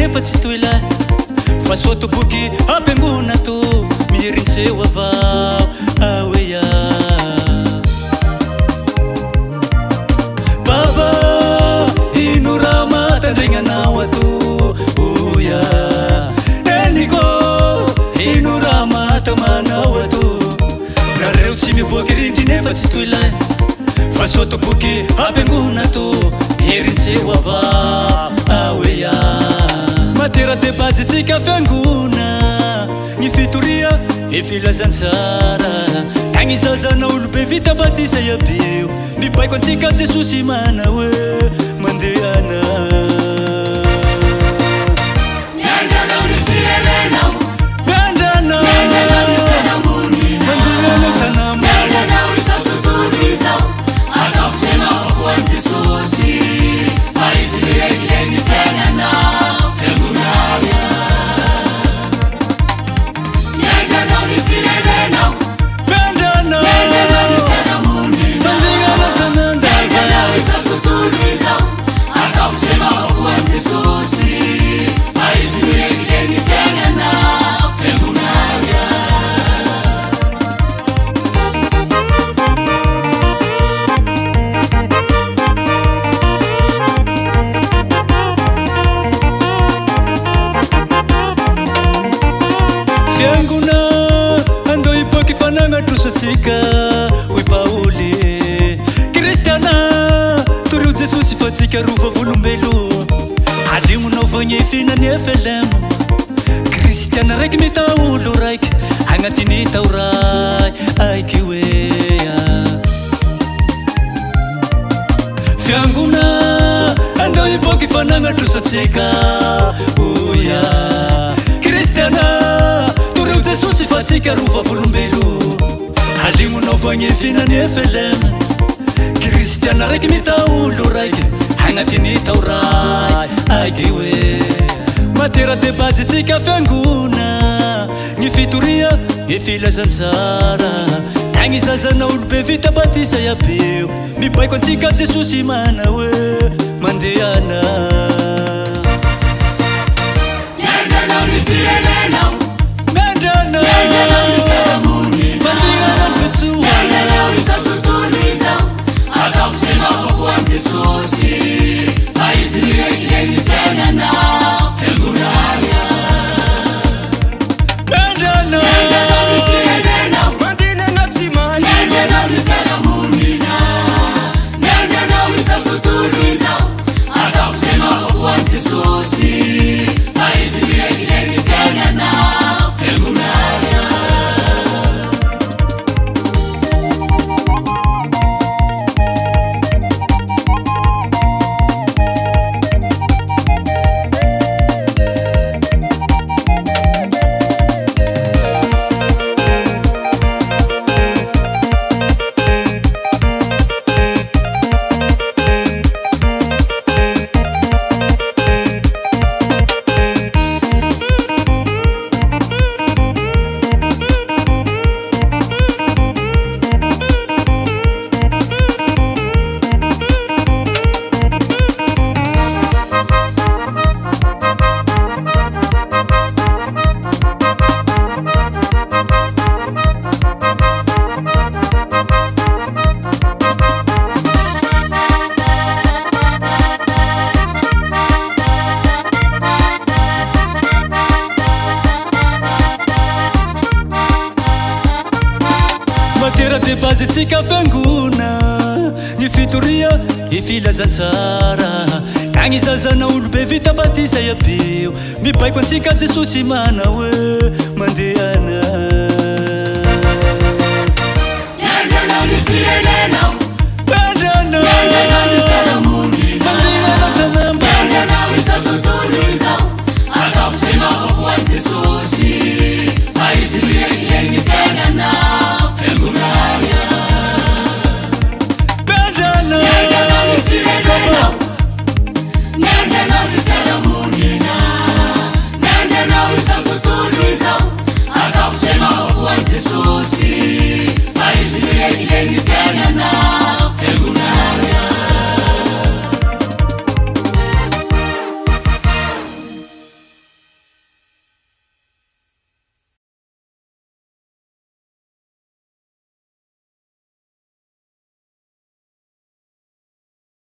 nefa tsy toila fa sotoboky ampengona to mierintseo avao aoeya baba ino raha matandregnanao ato oya eniko ino raha matamanao ato nareo tsy miboaky rindry nefa tsy toila fa sotoboky ampengona to mierintseo avao aoeya matera de base tsika fiangona ny fitoria efilazantsara agny zazana olobe vita batisa iabio mibaiko antsika jesosy mana hoe mandehana miandrana ny firenenao miandrana mandingana tanamo miandrana isa tontolo izao atafusema kwa jesosy fa izy direkle ny fiainana sika oi paoly kristiana toreo jesosy fa tsika rova volombelo aliomonao vagnefinany efelema kristiana raiky mitaolo raiky agnatiny tao ray aiky oea fiangona andeo iboky fanagnatrosatsika oya kristiana toreo jesosy fa tsika rova volombelo aliomonao vagnefinany efelema kristiana raiky mitaolo raiky agnatiny tao ray aiky oe matera de base tsika fiangona ny fitoria efilazantsara agny zazana olobe vita batisa iabio mibaiko antsika jesosy mana hoe mandehana miandrana ny firenenao miandrana matera de base tsika fiangona ny fitoria efilazantsara agny zazana olobe vita batisa iabio mibaiko antsika jesosy mana hoe mandehana miandrana ny firenenao